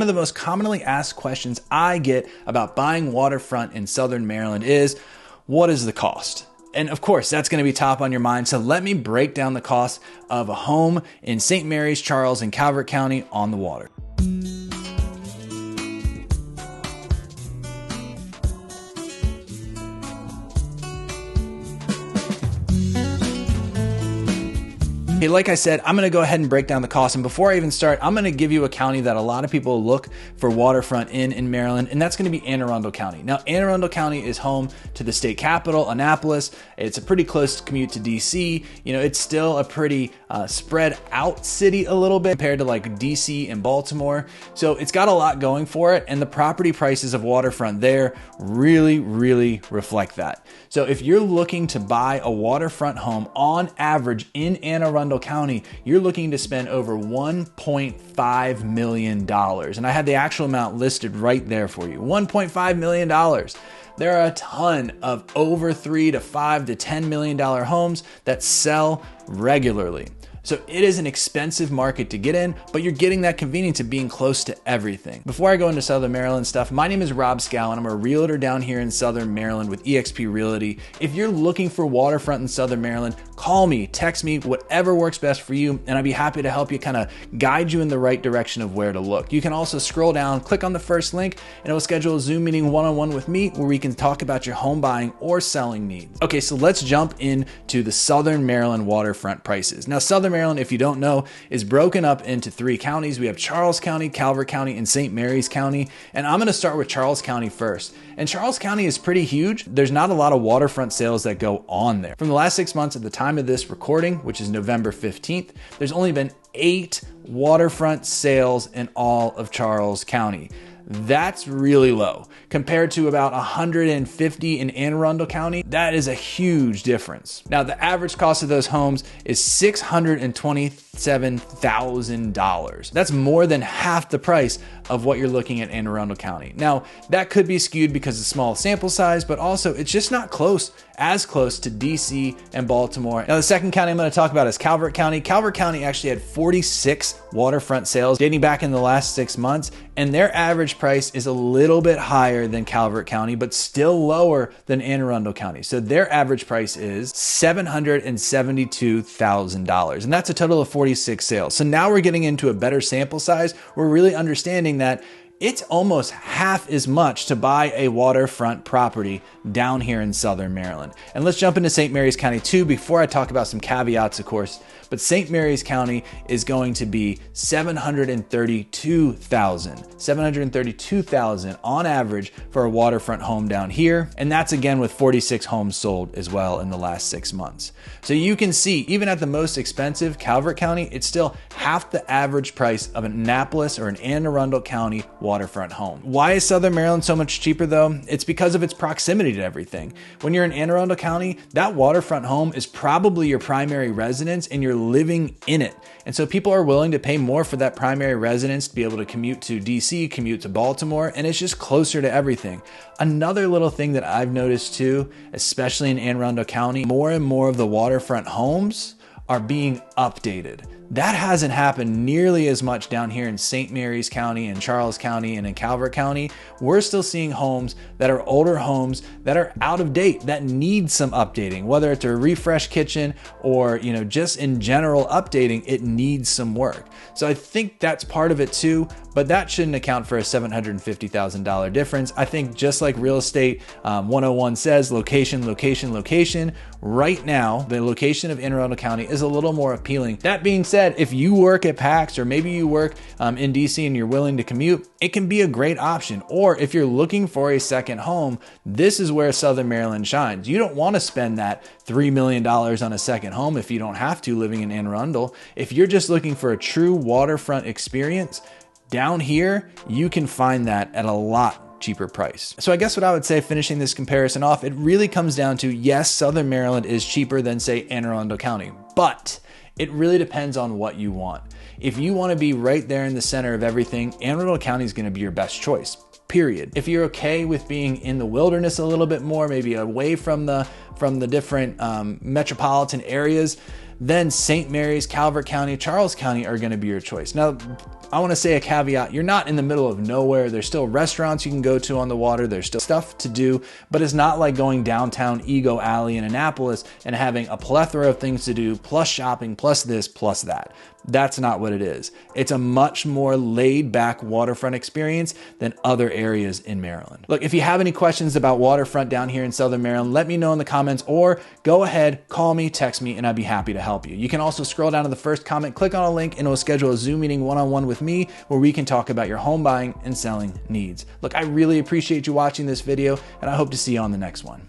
One of the most commonly asked questions I get about buying waterfront in Southern Maryland is, what is the cost? And of course, that's going to be top on your mind. So let me break down the cost of a home in St. Mary's, Charles, and Calvert County on the water. Okay, like I said, I'm going to go ahead and break down the cost. And before I even start, I'm going to give you a county that a lot of people look for waterfront in Maryland, and that's going to be Anne Arundel County. Now, Anne Arundel County is home to the state capital, Annapolis. It's a pretty close commute to DC. You know, it's still a pretty spread out city a little bit compared to like DC and Baltimore. So it's got a lot going for it, and the property prices of waterfront there really reflect that. So if you're looking to buy a waterfront home on average in Anne Arundel County, you're looking to spend over $1.5 million. And I had the actual amount listed right there for you, $1.5 million. There are a ton of over $3 to $5 to $10 million homes that sell regularly. So it is an expensive market to get in, but you're getting that convenience of being close to everything. Before I go into Southern Maryland stuff, my name is Rob Schou, and I'm a realtor down here in Southern Maryland with EXP Realty. If you're looking for waterfront in Southern Maryland, call me, text me, whatever works best for you, and I'd be happy to help you kind of guide you in the right direction of where to look. You can also scroll down, click on the first link, and it will schedule a Zoom meeting one-on-one with me where we can talk about your home buying or selling needs. Okay, so let's jump into the Southern Maryland waterfront prices. Now, Southern Maryland, if you don't know, is broken up into 3 counties. We have Charles County, Calvert County, and St. Mary's County. And I'm going to start with Charles County first. And Charles County is pretty huge. There's not a lot of waterfront sales that go on there. From the last 6 months at the time of this recording, which is November 15th, there's only been 8 waterfront sales in all of Charles County. That's really low compared to about 150 in Anne Arundel County. That is a huge difference. Now, the average cost of those homes is $627,000. That's more than half the price of what you're looking at Anne Arundel County. Now, that could be skewed because of small sample size, but also it's just not as close to DC and Baltimore. Now, the second county I'm going to talk about is Calvert County. Calvert County actually had 46 waterfront sales dating back in the last 6 months, and their average price is a little bit higher than Calvert County, but still lower than Anne Arundel County. So their average price is $772,000, and that's a total of 46 sales. So now we're getting into a better sample size. We're really understanding that it's almost half as much to buy a waterfront property down here in Southern Maryland. And let's jump into St. Mary's County too before I talk about some caveats, of course. But St. Mary's County is going to be $732,000 on average for a waterfront home down here. And that's again with 46 homes sold as well in the last 6 months. So you can see, even at the most expensive Calvert County, it's still half the average price of an Annapolis or an Anne Arundel County waterfront home. Why is Southern Maryland so much cheaper though? It's because of its proximity to everything. When you're in Anne Arundel County, that waterfront home is probably your primary residence and you're living in it. And so people are willing to pay more for that primary residence to be able to commute to DC, commute to Baltimore, and it's just closer to everything. Another little thing that I've noticed too, especially in Anne Arundel County, more and more of the waterfront homes are being updated. That hasn't happened nearly as much down here in St. Mary's County and Charles County and in Calvert County. We're still seeing homes that are older homes that are out of date, that need some updating, whether it's a refresh kitchen or, you know, just in general updating, it needs some work. So I think that's part of it too, but that shouldn't account for a $750,000 difference. I think just like real estate 101 says, location, location, location. Right now, the location of Anne Arundel County is a little more appealing. That being said, if you work at PAX or maybe you work in DC and you're willing to commute, it can be a great option. Or if you're looking for a second home, this is where Southern Maryland shines. You don't want to spend that $3 million on a second home if you don't have to living in Anne Arundel. If you're just looking for a true waterfront experience, down here, you can find that at a lot cheaper price. So I guess what I would say finishing this comparison off, it really comes down to, yes, Southern Maryland is cheaper than say Anne Arundel County, but it really depends on what you want. If you want to be right there in the center of everything, Anne Arundel County is going to be your best choice, period. If you're okay with being in the wilderness a little bit more, maybe away from the different metropolitan areas, then St. Mary's, Calvert County, Charles County are going to be your choice. Now, I want to say a caveat. You're not in the middle of nowhere. There's still restaurants you can go to on the water. There's still stuff to do, but it's not like going downtown Ego Alley in Annapolis and having a plethora of things to do, plus shopping, plus this, plus that. That's not what it is. It's a much more laid back waterfront experience than other areas in Maryland. Look, if you have any questions about waterfront down here in Southern Maryland, let me know in the comments, or go ahead, call me, text me, and I'd be happy to help you. You can also scroll down to the first comment, click on a link, and it will schedule a Zoom meeting one-on-one with me where we can talk about your home buying and selling needs. Look, I really appreciate you watching this video, and I hope to see you on the next one.